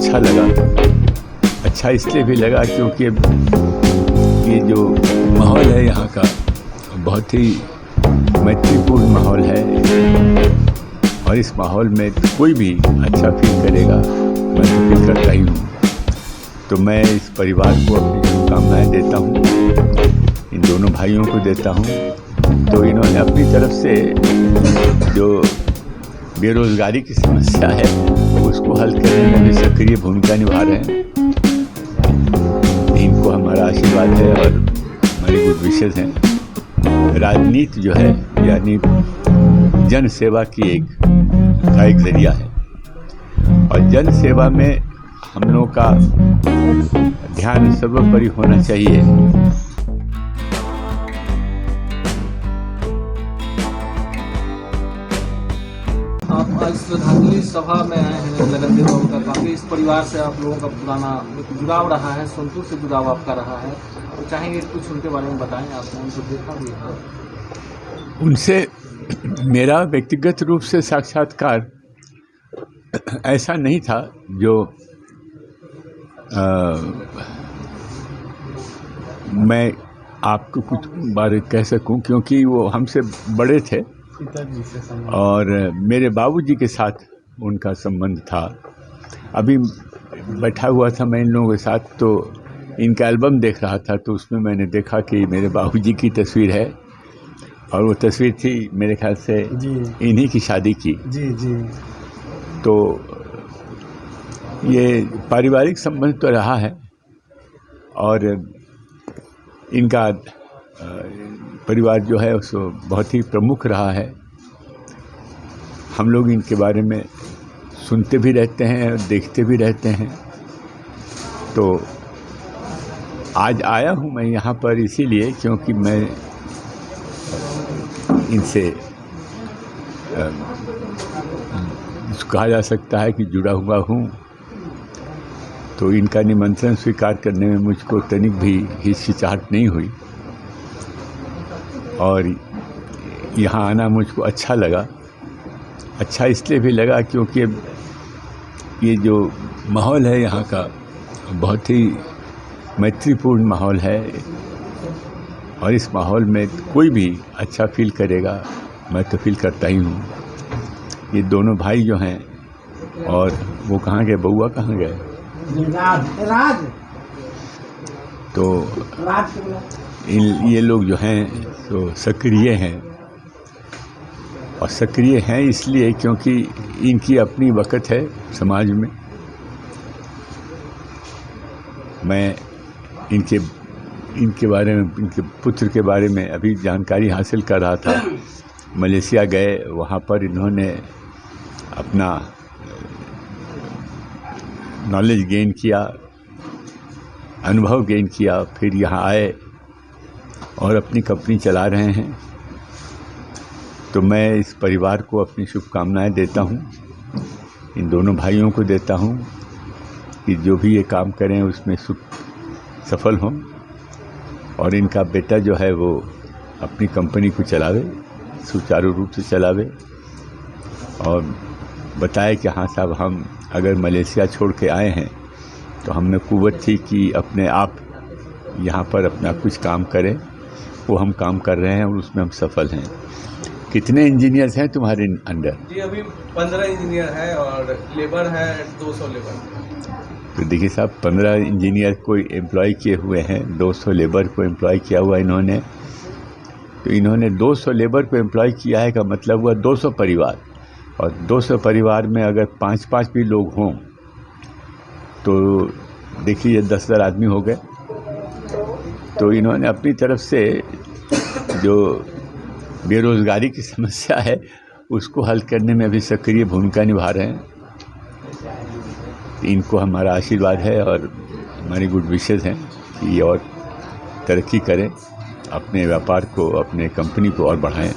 अच्छा लगा। अच्छा इसलिए भी लगा क्योंकि ये जो माहौल है यहाँ का बहुत ही मैत्रीपूर्ण माहौल है और इस माहौल में कोई भी अच्छा फील करेगा, मैं तो फील करता ही हूँ। तो मैं इस परिवार को अपनी शुभकामनाएं देता हूँ, इन दोनों भाइयों को देता हूँ। तो इन्होंने अपनी तरफ से जो बेरोज़गारी की समस्या है उसको हल करने में भी सक्रिय भूमिका निभा रहे हैं। इनको हमारा आशीर्वाद है और हमारी गुड विशेज़ हैं। राजनीति जो है यानी जन सेवा की एक जरिया है और जन सेवा में हम लोगों का ध्यान सर्वोपरि होना चाहिए। आप आज श्रद्धांजलि सभा में आए हैं लगन देव बाबू का। काफ़ी इस परिवार से आप लोगों का पुराना जुड़ाव रहा है, सोनपुर से जुड़ाव आपका रहा है, तो चाहेंगे कुछ उनके बारे में बताएं। आपने उनको देखा भी है? उनसे मेरा व्यक्तिगत रूप से साक्षात्कार ऐसा नहीं था जो मैं आपको कुछ बारे कह सकूं, क्योंकि वो हमसे बड़े थे और मेरे बाबूजी के साथ उनका संबंध था। अभी बैठा हुआ था मैं इन लोगों के साथ, तो इनका एल्बम देख रहा था, तो उसमें मैंने देखा कि मेरे बाबूजी की तस्वीर है और वो तस्वीर थी मेरे ख्याल से इन्हीं की शादी की। जी। तो ये पारिवारिक संबंध तो रहा है और इनका परिवार जो है उसको बहुत ही प्रमुख रहा है। हम लोग इनके बारे में सुनते भी रहते हैं और देखते भी रहते हैं। तो आज आया हूँ मैं यहाँ पर इसीलिए क्योंकि मैं इनसे कहा जा सकता है कि जुड़ा हुआ हूँ। तो इनका निमंत्रण स्वीकार करने में मुझको तनिक भी हिचकिचाहट नहीं हुई और यहाँ आना मुझको अच्छा लगा। अच्छा इसलिए भी लगा क्योंकि ये जो माहौल है यहाँ का बहुत ही मैत्रीपूर्ण माहौल है और इस माहौल में कोई भी अच्छा फील करेगा, मैं तो फील करता ही हूँ। ये दोनों भाई जो हैं और वो कहाँ गए, बउआ कहाँ गए? राज। तो ये लोग जो हैं तो सक्रिय हैं और सक्रिय हैं इसलिए क्योंकि इनकी अपनी वक़्त है समाज में। मैं इनके बारे में, इनके पुत्र के बारे में अभी जानकारी हासिल कर रहा था। मलेशिया गए, वहाँ पर इन्होंने अपना नॉलेज गेन किया, अनुभव गेन किया, फिर यहाँ आए और अपनी कंपनी चला रहे हैं। तो मैं इस परिवार को अपनी शुभकामनाएं देता हूँ, इन दोनों भाइयों को देता हूँ कि जो भी ये काम करें उसमें सफल हों और इनका बेटा जो है वो अपनी कंपनी को चलावे, सुचारू रूप से चलावे और बताए कि हाँ साहब, हम अगर मलेशिया छोड़ के आए हैं तो हमें कुव्वत थी कि अपने आप यहाँ पर अपना कुछ काम करें। वो हम काम कर रहे हैं और उसमें हम सफल हैं। कितने इंजीनियर्स हैं तुम्हारे अंडर? जी अभी 15 इंजीनियर है और लेबर है 200 लेबर। तो देखिए साहब, 15 इंजीनियर को एम्प्लॉय किए हुए हैं, 200 लेबर को एम्प्लॉय किया हुआ इन्होंने। तो इन्होंने 200 लेबर को एम्प्लॉय किया है का मतलब हुआ 200 परिवार, और 200 परिवार में अगर 5-5 भी लोग हों तो देख लीजिए 10,000 आदमी हो गए। तो इन्होंने अपनी तरफ से जो बेरोज़गारी की समस्या है उसको हल करने में भी सक्रिय भूमिका निभा रहे हैं। इनको हमारा आशीर्वाद है और हमारी गुड विशेज़ हैं कि ये और तरक्की करें, अपने व्यापार को, अपने कंपनी को और बढ़ाएं।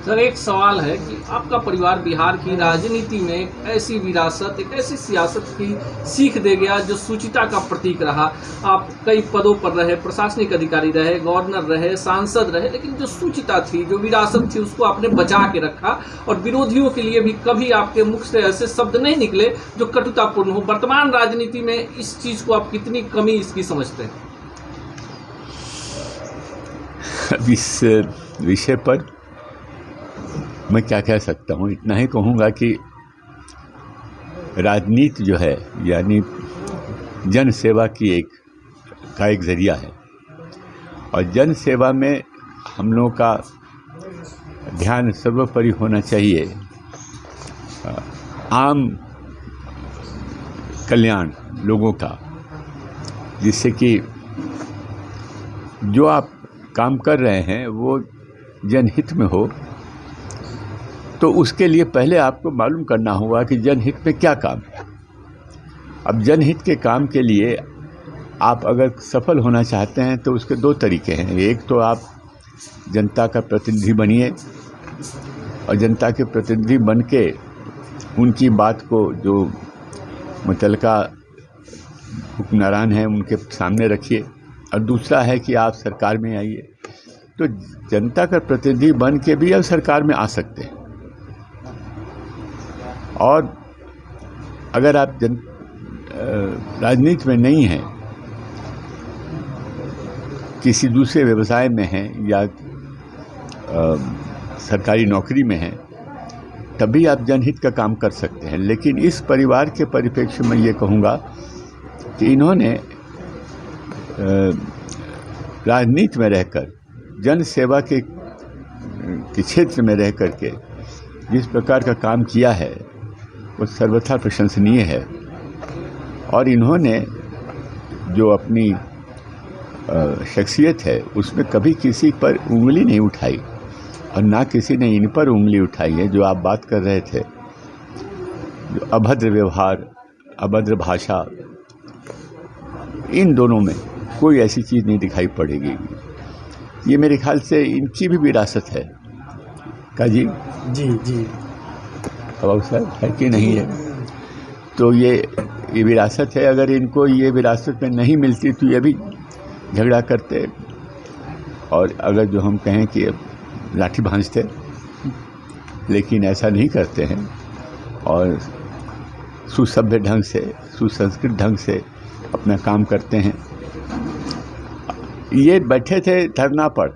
सर, एक सवाल है कि आपका परिवार बिहार की राजनीति में एक ऐसी विरासत, एक ऐसी सियासत की सीख दे गया जो सुचिता का प्रतीक रहा। आप कई पदों पर रहे, प्रशासनिक अधिकारी रहे, गवर्नर रहे, सांसद रहे, लेकिन जो सुचिता थी, जो विरासत थी, उसको आपने बचा के रखा और विरोधियों के लिए भी कभी आपके मुख से ऐसे शब्द नहीं निकले जो कटुतापूर्ण हो। वर्तमान राजनीति में इस चीज को आप कितनी कमी इसकी समझते हैं? अब इस विषय पर मैं क्या कह सकता हूँ, इतना ही कहूँगा कि राजनीति जो है यानी जन सेवा की एक ज़रिया है और जन सेवा में हम लोगों का ध्यान सर्वोपरि होना चाहिए आम कल्याण लोगों का, जिससे कि जो आप काम कर रहे हैं वो जनहित में हो। तो उसके लिए पहले आपको मालूम करना होगा कि जनहित में क्या काम है। अब जनहित के काम के लिए आप अगर सफल होना चाहते हैं तो उसके दो तरीके हैं। एक तो आप जनता का प्रतिनिधि बनिए और जनता के प्रतिनिधि बन के उनकी बात को जो मुतलका हुक्मरान हैं उनके सामने रखिए, और दूसरा है कि आप सरकार में आइए। तो जनता का प्रतिनिधि बन के भी अब सरकार में आ सकते हैं, और अगर आप राजनीति में नहीं हैं, किसी दूसरे व्यवसाय में हैं या सरकारी नौकरी में हैं, तभी आप जनहित का काम कर सकते हैं। लेकिन इस परिवार के परिप्रेक्ष्य में ये कहूँगा कि इन्होंने राजनीति में रहकर, जन सेवा के क्षेत्र में रह कर के जिस प्रकार का काम किया है वो सर्वथा प्रशंसनीय है। और इन्होंने जो अपनी शख्सियत है उसमें कभी किसी पर उंगली नहीं उठाई और ना किसी ने इन पर उंगली उठाई है। जो आप बात कर रहे थे, जो अभद्र व्यवहार, अभद्र भाषा, इन दोनों में कोई ऐसी चीज़ नहीं दिखाई पड़ेगी। ये मेरे ख्याल से इनकी भी विरासत है। का जी जी अब सर है कि नहीं है? तो ये विरासत है। अगर इनको ये विरासत में नहीं मिलती तो ये भी झगड़ा करते, और अगर जो हम कहें कि लाठी भांजते, लेकिन ऐसा नहीं करते हैं और सुसभ्य ढंग से, सुसंस्कृत ढंग से अपना काम करते हैं। ये बैठे थे धरना पर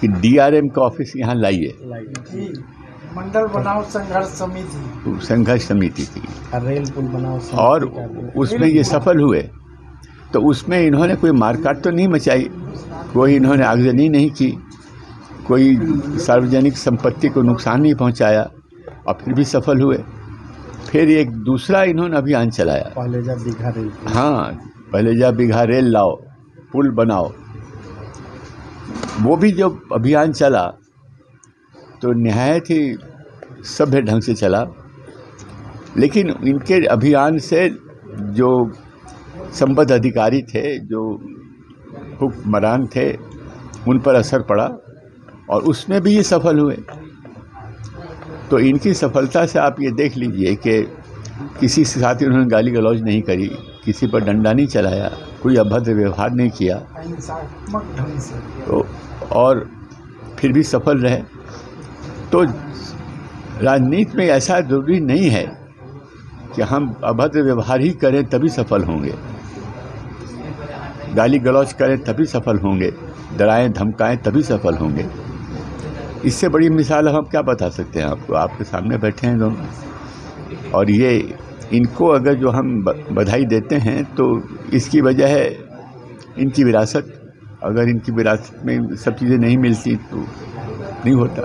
कि डीआरएम का ऑफिस यहाँ लाइए। मंडल बनाओ संघर्ष समिति थी रेल पुल बनाओ, और उसमें ये सफल हुए। तो उसमें इन्होंने कोई मारकाट तो नहीं मचाई, कोई इन्होंने आगजनी नहीं की, कोई सार्वजनिक संपत्ति को नुकसान नहीं पहुंचाया, और फिर भी सफल हुए। फिर एक दूसरा इन्होंने अभियान चलाया, पहले जा बीघा रेल, हाँ, पहले जा बीघा रेल लाओ, पुल बनाओ। वो भी जो अभियान चला तो निहायत ही सभ्य ढंग से चला, लेकिन इनके अभियान से जो संबद्ध अधिकारी थे, जो हुक्मरान थे, उन पर असर पड़ा और उसमें भी ये सफल हुए। तो इनकी सफलता से आप ये देख लीजिए कि किसी से साथ इन्होंने गाली गलौज नहीं करी, किसी पर डंडा नहीं चलाया, कोई अभद्र व्यवहार नहीं किया, तो और फिर भी सफल रहे। तो राजनीति में ऐसा ज़रूरी नहीं है कि हम अभद्र व्यवहार ही करें तभी सफल होंगे, गाली गलौज करें तभी सफल होंगे, डराएं धमकाएं तभी सफल होंगे। इससे बड़ी मिसाल हम क्या बता सकते हैं आपको? आपके सामने बैठे हैं दोनों, और ये इनको अगर जो हम बधाई देते हैं तो इसकी वजह है इनकी विरासत। अगर इनकी विरासत में सब चीज़ें नहीं मिलती तो नहीं होता।